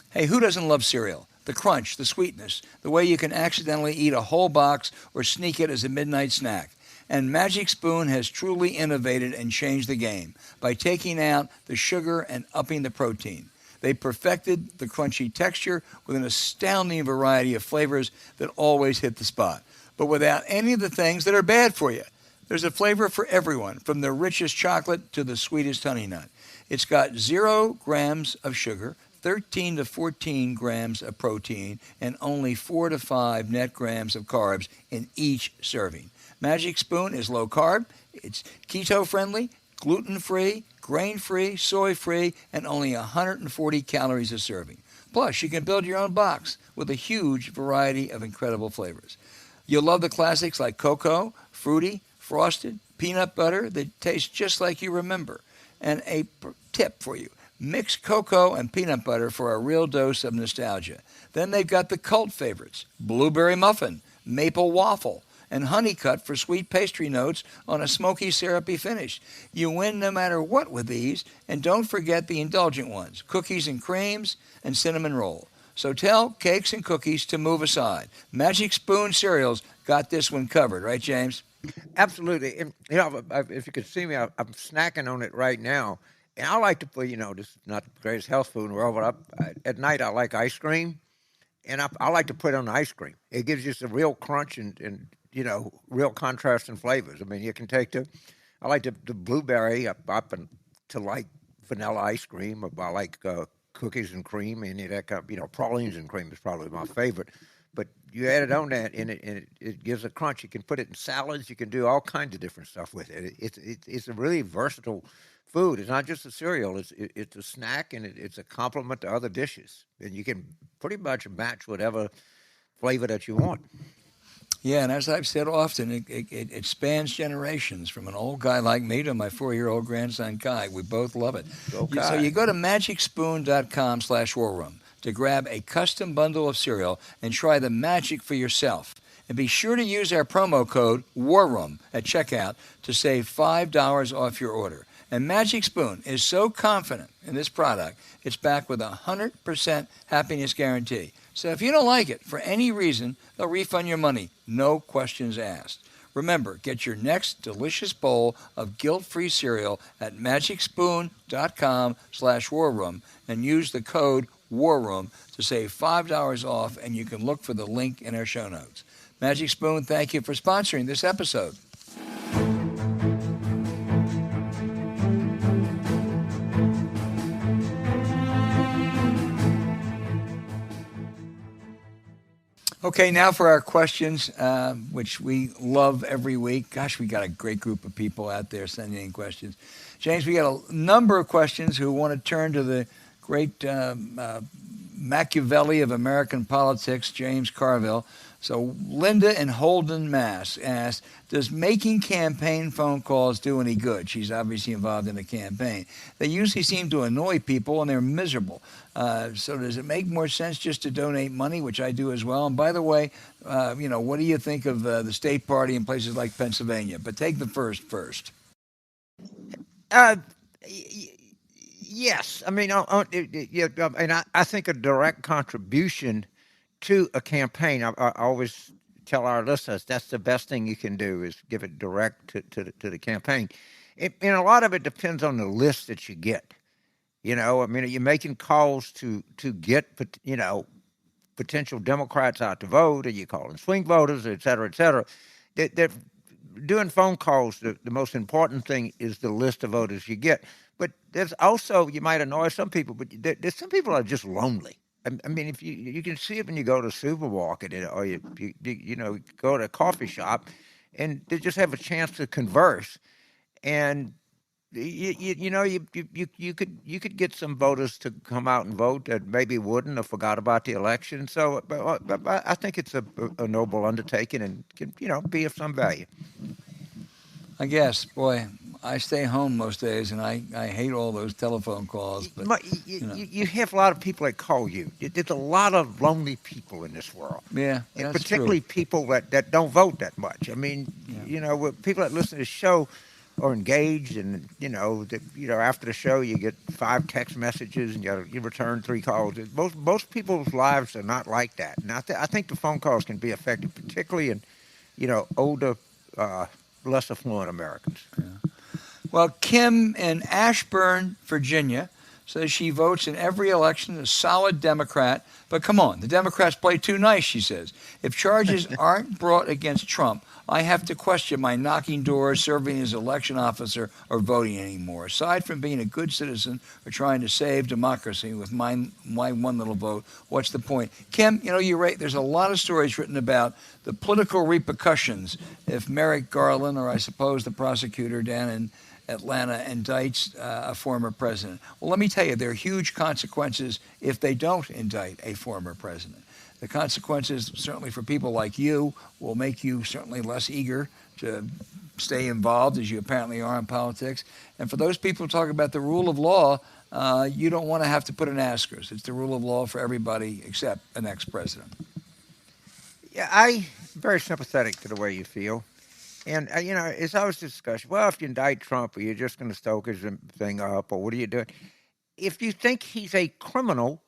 Hey, who doesn't love cereal? The crunch, the sweetness, the way you can accidentally eat a whole box or sneak it as a midnight snack. And Magic Spoon has truly innovated and changed the game by taking out the sugar and upping the protein. They perfected the crunchy texture with an astounding variety of flavors that always hit the spot, but without any of the things that are bad for you. There's a flavor for everyone, from the richest chocolate to the sweetest honey nut. It's got 0 grams of sugar, 13 to 14 grams of protein, and only 4 to 5 net grams of carbs in each serving. Magic Spoon is low carb, it's keto friendly, gluten-free, grain-free, soy-free, and only 140 calories a serving. Plus, you can build your own box with a huge variety of incredible flavors. You'll love the classics like cocoa, fruity, frosted, peanut butter that taste just like you remember. And a tip for you. Mix cocoa and peanut butter for a real dose of nostalgia. Then they've got the cult favorites, blueberry muffin, maple waffle, and honeycut for sweet pastry notes on a smoky, syrupy finish. You win no matter what with these, and don't forget the indulgent ones, cookies and creams and cinnamon roll. So tell cakes and cookies to move aside. Magic Spoon cereals got this one covered, right, James? Absolutely. And, if you could see me, I'm snacking on it right now. And I like to put, this is not the greatest health food in the world, but at night I like ice cream. And I like to put it on ice cream. It gives you some real crunch and real contrast in flavors. I mean, you can take I like the blueberry up to like vanilla ice cream. I like cookies and cream, and that kind of, pralines and cream is probably my favorite. But you add it on that, and it gives a crunch. You can put it in salads. You can do all kinds of different stuff with it. It's a really versatile food. It's not just a cereal. It's a snack, and it's a complement to other dishes. And you can pretty much match whatever flavor that you want. Yeah, and as I've said often, it spans generations, from an old guy like me to my 4-year-old grandson, Kai. We both love it. Okay. So you go to magicspoon.com/warroom to grab a custom bundle of cereal and try the magic for yourself. And be sure to use our promo code WARROOM at checkout to save $5 off your order. And Magic Spoon is so confident in this product, it's backed with a 100% happiness guarantee. So if you don't like it for any reason, they'll refund your money, no questions asked. Remember, get your next delicious bowl of guilt-free cereal at magicspoon.com/warroom and use the code WARROOM to save $5 off, and you can look for the link in our show notes. Magic Spoon, thank you for sponsoring this episode. Okay, now for our questions, which we love every week. Gosh, we got a great group of people out there sending in questions. James, we got a number of questions who want to turn to the great Machiavelli of American politics, James Carville. So Linda in Holden, Mass. asked, does making campaign phone calls do any good? She's obviously involved in a campaign. They usually seem to annoy people, and they're miserable. So does it make more sense just to donate money, which I do as well? And by the way, what do you think of the state party in places like Pennsylvania? But take the first. Yes. I mean, and I think a direct contribution to a campaign, I always tell our listeners that's the best thing you can do is give it direct to the campaign. And a lot of it depends on the list that you get. I mean, you're making calls to get, potential Democrats out to vote, or you calling swing voters, et cetera, et cetera. doing phone calls, the most important thing is the list of voters you get. But there's also, you might annoy some people, but there's some people are just lonely. I mean, if you can see it when you go to a supermarket or you go to a coffee shop, and they just have a chance to converse, and you could get some voters to come out and vote that maybe wouldn't or forgot about the election. So, but I think it's a noble undertaking and can be of some value. I guess, boy, I stay home most days, and I hate all those telephone calls. But you have a lot of people that call you. There's a lot of lonely people in this world. Yeah, and that's particularly true. people that don't vote that much. I mean, people that listen to the show are engaged, and after the show you get 5 text messages and you return 3 calls. Most people's lives are not like that, and I think the phone calls can be effective, particularly in older, less affluent Americans. Yeah. Well, Kim in Ashburn, Virginia, says she votes in every election, a solid Democrat. But come on, the Democrats play too nice, she says. If charges aren't brought against Trump, I have to question my knocking doors, serving as election officer, or voting anymore. Aside from being a good citizen or trying to save democracy with my one little vote, what's the point? Kim, you're right. There's a lot of stories written about the political repercussions if Merrick Garland, or I suppose the prosecutor down in Atlanta, indicts a former president. Well, let me tell you, there are huge consequences if they don't indict a former president. The consequences, certainly for people like you, will make you certainly less eager to stay involved, as you apparently are in politics. And for those people who talk about the rule of law, you don't want to have to put an asterisk. It's the rule of law for everybody except an ex-president. Yeah, I'm very sympathetic to the way you feel. And, it's always a discussion. Well, if you indict Trump, are you just going to stoke his thing up, or what are you doing? If you think he's a criminal,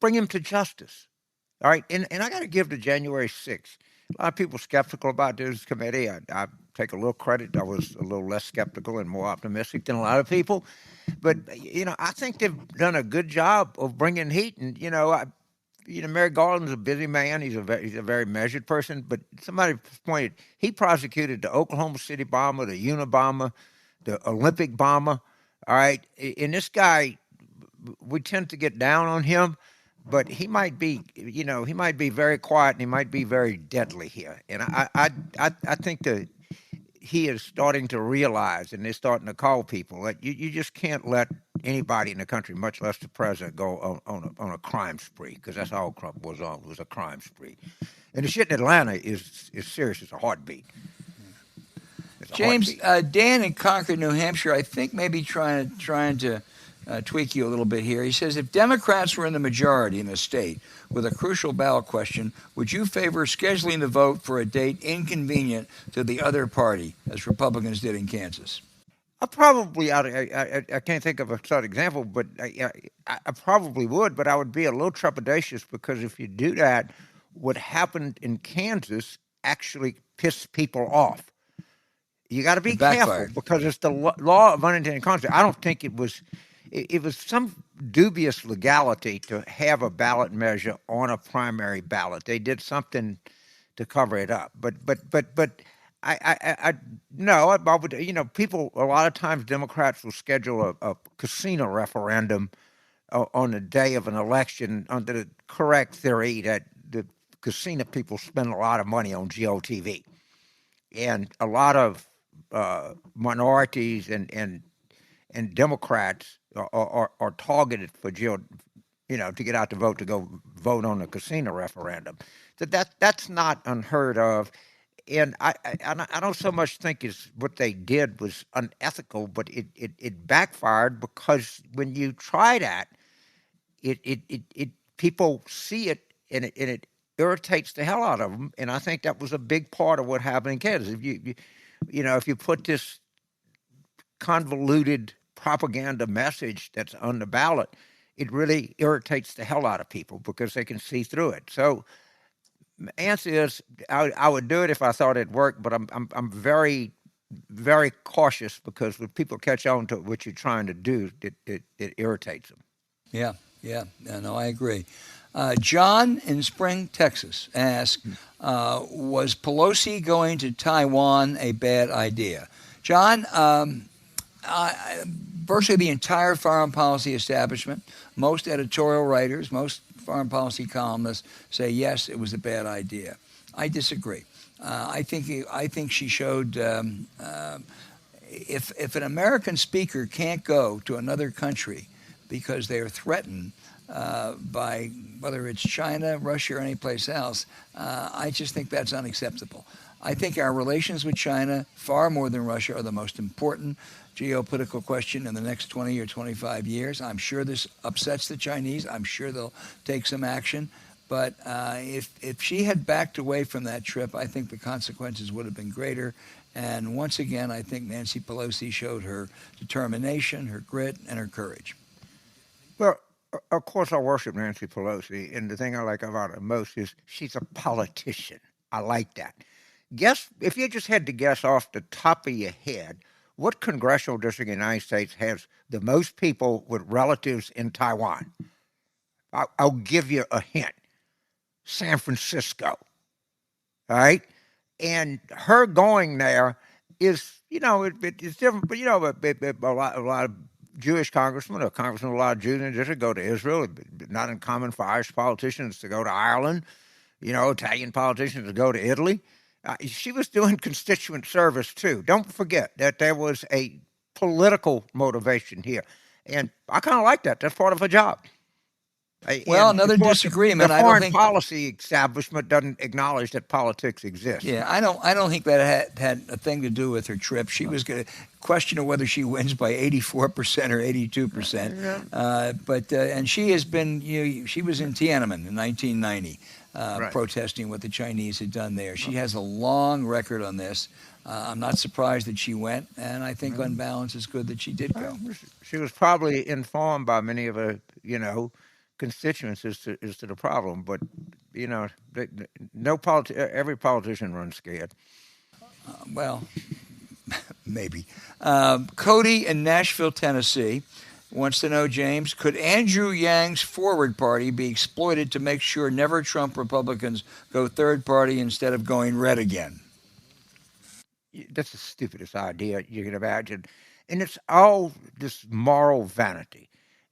bring him to justice. All right? And I got to give to January 6th. A lot of people skeptical about this committee. I take a little credit. I was a little less skeptical and more optimistic than a lot of people. But, I think they've done a good job of bringing heat. And, Merrick Garland's a busy man. He's a very measured person. But somebody pointed, he prosecuted the Oklahoma City bomber, the Unabomber, the Olympic bomber. All right, and this guy, we tend to get down on him, but he might be very quiet and he might be very deadly here. And I think that he is starting to realize, and they're starting to call people, that you just can't let anybody in the country, much less the president, go on a crime spree, because that's all Trump was on, was a crime spree. And the shit in Atlanta is serious. It's a heartbeat. James, Dan in Concord, New Hampshire, I think maybe trying to tweak you a little bit here. He says, if Democrats were in the majority in the state with a crucial ballot question, would you favor scheduling the vote for a date inconvenient to the other party, as Republicans did in Kansas? I can't think of a certain example, but I probably would, but I would be a little trepidatious, because if you do that, what happened in Kansas actually pissed people off. You got to be careful, because it's the law of unintended consequences. I don't think it was some dubious legality to have a ballot measure on a primary ballot. They did something to cover it up. But I would, people, a lot of times Democrats will schedule a casino referendum on the day of an election under the correct theory that the casino people spend a lot of money on GOTV. And a lot of minorities and Democrats are targeted for to get out the vote, to go vote on the casino referendum. That's not unheard of, and I don't so much think what they did was unethical, but it backfired, because when you try that, it people see it and it irritates the hell out of them, and I think that was a big part of what happened in Kansas. If you put this convoluted propaganda message that's on the ballot, it really irritates the hell out of people, because they can see through it. So the answer is, I would do it if I thought it'd work, but I'm very, very cautious, because when people catch on to what you're trying to do, it irritates them. Yeah, no, I agree. John in Spring, Texas asks, was Pelosi going to Taiwan a bad idea? John, virtually the entire foreign policy establishment, most editorial writers, most foreign policy columnists say, yes, it was a bad idea. I disagree. I think she showed if an American speaker can't go to another country because they are threatened by whether it's China, Russia, or any place else, I just think that's unacceptable. I think our relations with China, far more than Russia, are the most important geopolitical question in the next 20 or 25 years. I'm sure this upsets the Chinese. I'm sure they'll take some action. But if she had backed away from that trip, I think the consequences would have been greater. And once again, I think Nancy Pelosi showed her determination, her grit, and her courage. Well, of course, I worship Nancy Pelosi, and the thing I like about her most is she's a politician. I like that. Guess, if you just had to guess off the top of your head, what congressional district in the United States has the most people with relatives in Taiwan? I'll give you a hint. San Francisco. All right? And her going there is, it's different, but, a lot of Jewish congressmen or congressmen, a lot of Jews in the district go to Israel. It's not uncommon for Irish politicians to go to Ireland, Italian politicians to go to Italy. She was doing constituent service, too. Don't forget that there was a political motivation here. And I kind of like that. That's part of her job. Well, another disagreement. The foreign policy establishment doesn't acknowledge that politics exists. Yeah, I don't think that had a thing to do with her trip. She was going to question whether she wins by 84% or 82%. But and she has been. She was in Tiananmen in 1990, protesting what the Chinese had done there. She has a long record on this. I'm not surprised that she went, and I think on balance, it's good that she did go. She was probably informed by many of her, constituents as to the problem, but every politician runs scared. Well, maybe. Cody in Nashville, Tennessee, wants to know, James, could Andrew Yang's Forward Party be exploited to make sure never Trump Republicans go third party instead of going red again? That's the stupidest idea you can imagine, and it's all this moral vanity.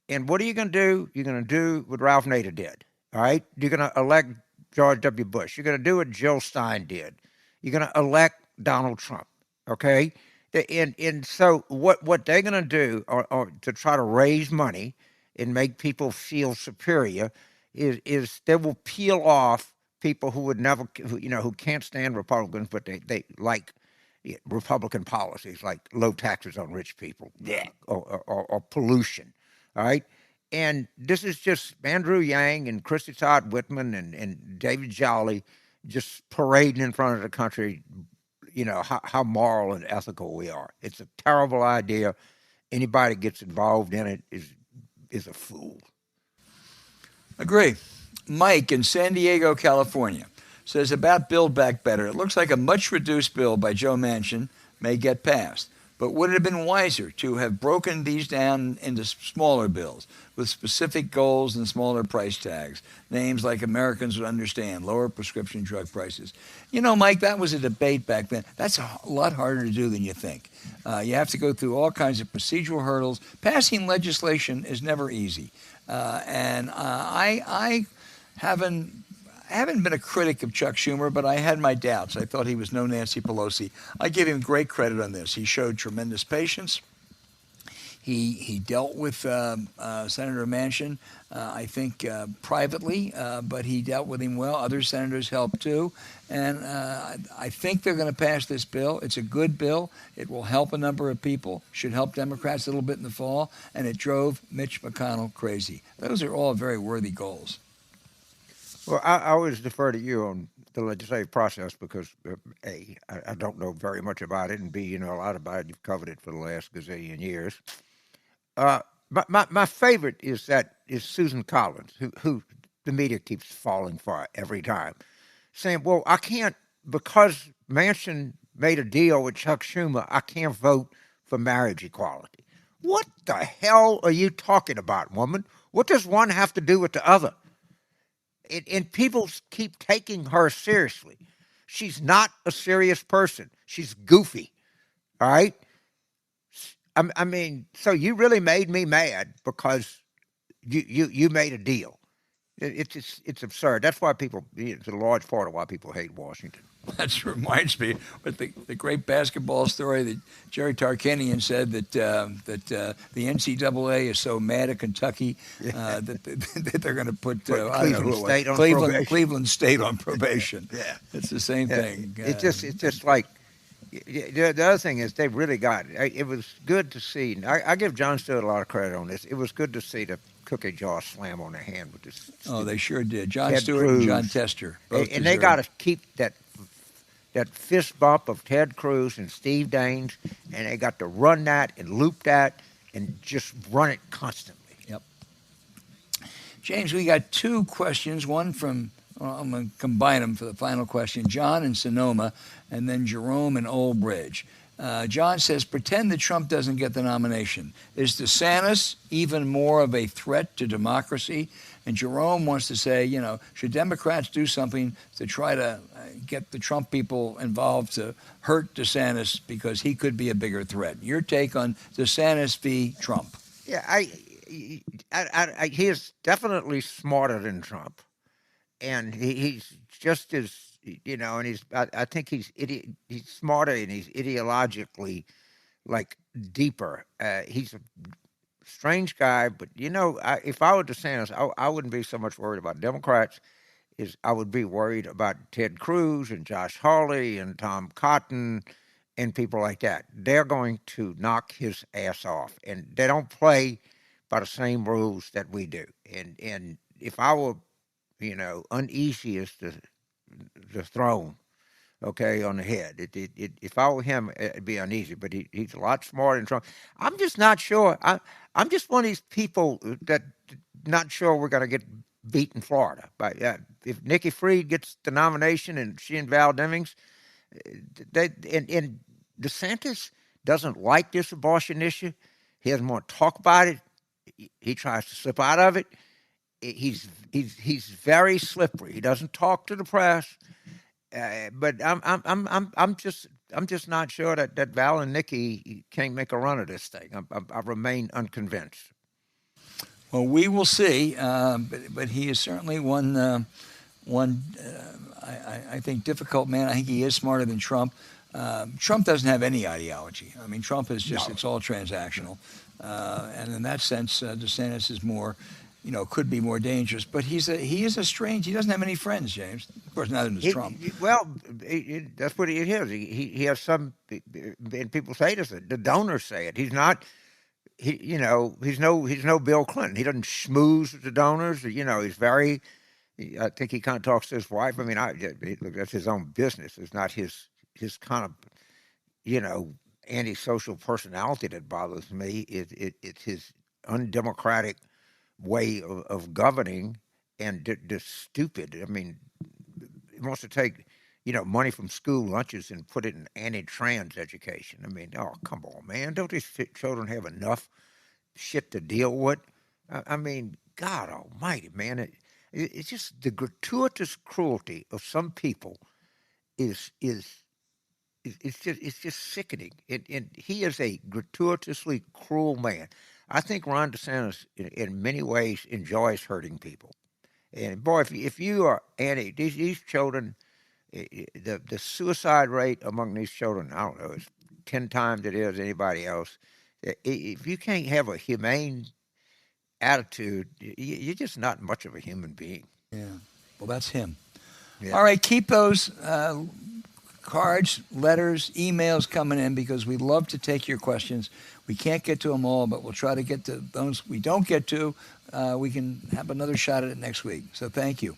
And what are you going to do? You're going to do what Ralph Nader did, all right? You're going to elect George W. Bush. You're going to do what Jill Stein did. You're going to elect Donald Trump, okay? And so what they're going to do or to try to raise money and make people feel superior is they will peel off people who would never, who can't stand Republicans, but they like Republican policies like low taxes on rich people or pollution. All right. And this is just Andrew Yang and Christy Todd Whitman and David Jolly just parading in front of the country, how moral and ethical we are. It's a terrible idea. Anybody gets involved in it is a fool. Agree. Mike in San Diego, California, says about Build Back Better. It looks like a much reduced bill by Joe Manchin may get passed. But would it have been wiser to have broken these down into smaller bills with specific goals and smaller price tags, names like Americans would understand, lower prescription drug prices? Mike, that was a debate back then. That's a lot harder to do than you think. You have to go through all kinds of procedural hurdles. Passing legislation is never easy. And I haven't been a critic of Chuck Schumer, but I had my doubts. I thought he was no Nancy Pelosi. I give him great credit on this. He showed tremendous patience. He dealt with Senator Manchin, I think, privately, but he dealt with him well. Other senators helped too. And I think they're going to pass this bill. It's a good bill. It will help a number of people, should help Democrats a little bit in the fall, and it drove Mitch McConnell crazy. Those are all very worthy goals. Well, I always defer to you on the legislative process because, A, I don't know very much about it, and B, you know a lot about it. You've covered it for the last gazillion years. My favorite is Susan Collins, who the media keeps falling for every time, saying, well, I can't, because Manchin made a deal with Chuck Schumer, I can't vote for marriage equality. What the hell are you talking about, woman? What does one have to do with the other? And people keep taking her seriously. She's not a serious person. She's goofy. All right. I mean, so you really made me mad because you made a deal. It's absurd. That's why people. It's a large part of why people hate Washington. That reminds me of the great basketball story that Jerry Tarkanian said that the NCAA is so mad at Kentucky that they're going to put Cleveland State on probation. Yeah, it's the same thing. It's just like the other thing is they really got it. It was good to see. I give Jon Stewart a lot of credit on this. It was good to see the cookie jar slam on their hand with this. Oh, they sure did. Jon Stewart and John Tester. And they got to keep that fist bump of Ted Cruz and Steve Daines, and they got to run that and loop that and just run it constantly. Yep. James, we got two questions. One from, I'm going to combine them for the final question. John in Sonoma, and then Jerome in Old Bridge. John says, pretend that Trump doesn't get the nomination. Is DeSantis even more of a threat to democracy? And Jerome wants to say, should Democrats do something to try to get the Trump people involved to hurt DeSantis because he could be a bigger threat? Your take on DeSantis v. Trump? Yeah, he is definitely smarter than Trump, and he's just as and I think he's smarter and he's ideologically like deeper. He's a strange guy, but if I were DeSantis, I wouldn't be so much worried about Democrats. I would be worried about Ted Cruz and Josh Hawley and Tom Cotton and people like that. They're going to knock his ass off, and they don't play by the same rules that we do. And if I were, uneasy as the throne, okay, on the head. If I were him, it'd be uneasy. But he's a lot smarter than Trump. I'm just not sure. I'm just one of these people that not sure we're going to get beat in Florida. But if Nikki Fried gets the nomination and she and Val Demings, and DeSantis doesn't like this abortion issue. He doesn't want to talk about it. He tries to slip out of it. He's very slippery. He doesn't talk to the press. But I'm just not sure that Val and Nikki can't make a run of this thing. I remain unconvinced. Well, we will see. But he is certainly one. I think difficult man. I think he is smarter than Trump. Trump doesn't have any ideology. I mean, Trump is just it's all transactional, and in that sense, DeSantis is more. Could be more dangerous, but he is a strange. He doesn't have any friends, James. Of course, neither does Trump. That's what he is. He has some, and people say this. The donors say it. He's not. He's no Bill Clinton. He doesn't schmooze with the donors. He's very. I think he kind of talks to his wife. I mean, that's his own business. It's not his kind of, antisocial personality that bothers me. It's his undemocratic way of governing and the stupid. I mean, he wants to take, money from school lunches and put it in anti-trans education. I mean, oh, come on, man. Don't these children have enough shit to deal with? I mean, God almighty, man. It's just the gratuitous cruelty of some people is just sickening. And he is a gratuitously cruel man. I think Ron DeSantis, in many ways, enjoys hurting people. And boy, if you are these children, the suicide rate among these children, I don't know, is 10 times it is anybody else. If you can't have a humane attitude, you're just not much of a human being. Yeah. Well, that's him. Yeah. All right, keep those cards, letters, emails coming in because we love to take your questions. We can't get to them all, but we'll try to get to those we don't get to. We can have another shot at it next week. So thank you.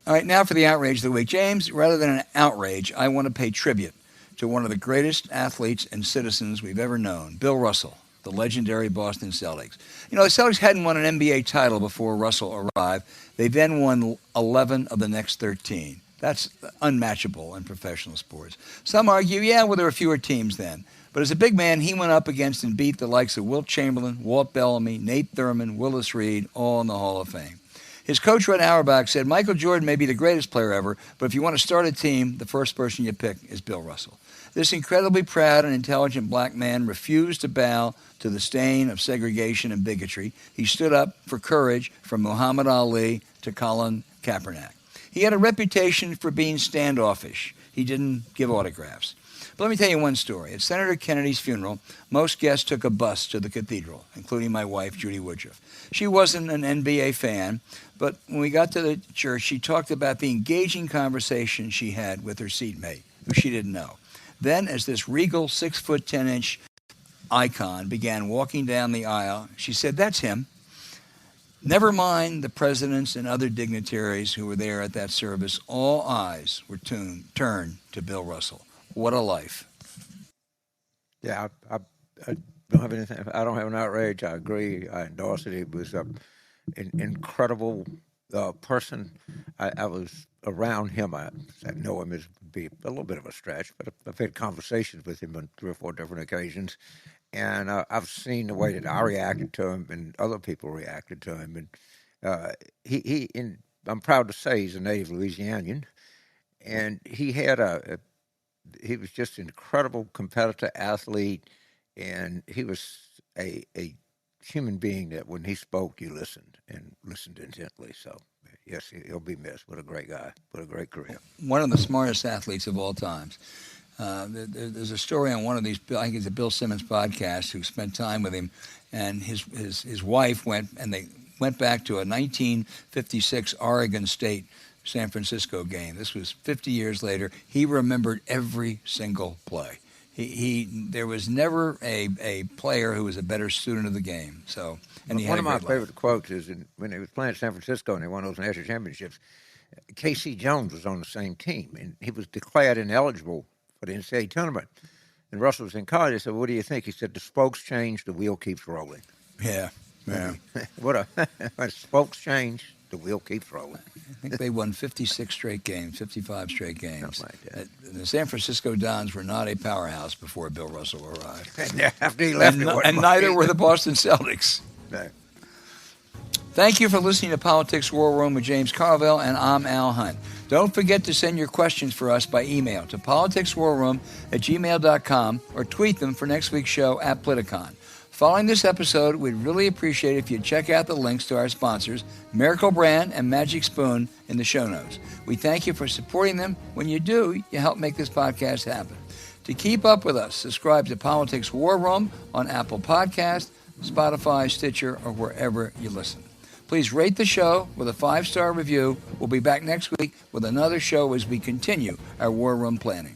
All right, now for the outrage of the week. James, rather than an outrage, I want to pay tribute to one of the greatest athletes and citizens we've ever known, Bill Russell, the legendary Boston Celtics. The Celtics hadn't won an NBA title before Russell arrived. They then won 11 of the next 13. That's unmatchable in professional sports. Some argue, there were fewer teams then. But as a big man, he went up against and beat the likes of Wilt Chamberlain, Walt Bellamy, Nate Thurman, Willis Reed, all in the Hall of Fame. His coach, Red Auerbach, said Michael Jordan may be the greatest player ever, but if you want to start a team, the first person you pick is Bill Russell. This incredibly proud and intelligent black man refused to bow to the stain of segregation and bigotry. He stood up for courage from Muhammad Ali to Colin Kaepernick. He had a reputation for being standoffish. He didn't give autographs. But let me tell you one story. At Senator Kennedy's funeral, most guests took a bus to the cathedral, including my wife, Judy Woodruff. She wasn't an NBA fan, but when we got to the church, she talked about the engaging conversation she had with her seatmate, who she didn't know. Then, as this regal 6'10" icon began walking down the aisle, she said, "That's him." Never mind the presidents and other dignitaries who were there at that service, all eyes were turned to Bill Russell. What a life. Yeah, I don't have anything. I don't have an outrage. I agree. I endorse it. It was an incredible person. I was around him. I know him as be a little bit of a stretch, but I've had conversations with him on 3 or 4 different occasions, and I've seen the way that I reacted to him and other people reacted to him. And I'm proud to say he's a native Louisianian, and he had he was just an incredible competitor, athlete, and he was a human being that when he spoke, you listened intently. So, yes, he'll be missed. What a great guy. What a great career. One of the smartest athletes of all times. There's a story on one of these, I think it's a Bill Simmons podcast, who spent time with him, and his wife went back to a 1956 Oregon State San Francisco game. This was 50 years later. He remembered every single play. There was never a player who was a better student of the game. So, and one of my favorite quotes is when they was playing at San Francisco and they won those national championships. K.C. Jones was on the same team, and he was declared ineligible for the NCAA tournament. And Russell was in college. I said, "What do you think?" He said, "The spokes change, the wheel keeps rolling." Yeah. When spokes change, the wheel keeps rolling. I think they won 56 straight games, 55 straight games. Something like that. The San Francisco Dons were not a powerhouse before Bill Russell arrived. And after he left, and neither were the Boston Celtics. No. Thank you for listening to Politics War Room with James Carville, and I'm Al Hunt. Don't forget to send your questions for us by email to politicswarroom@gmail.com or tweet them for next week's show at Politicon. Following this episode, we'd really appreciate if you'd check out the links to our sponsors, Miracle Brand and Magic Spoon, in the show notes. We thank you for supporting them. When you do, you help make this podcast happen. To keep up with us, subscribe to Politics War Room on Apple Podcasts, Spotify, Stitcher, or wherever you listen. Please rate the show with a 5-star review. We'll be back next week with another show as we continue our War Room planning.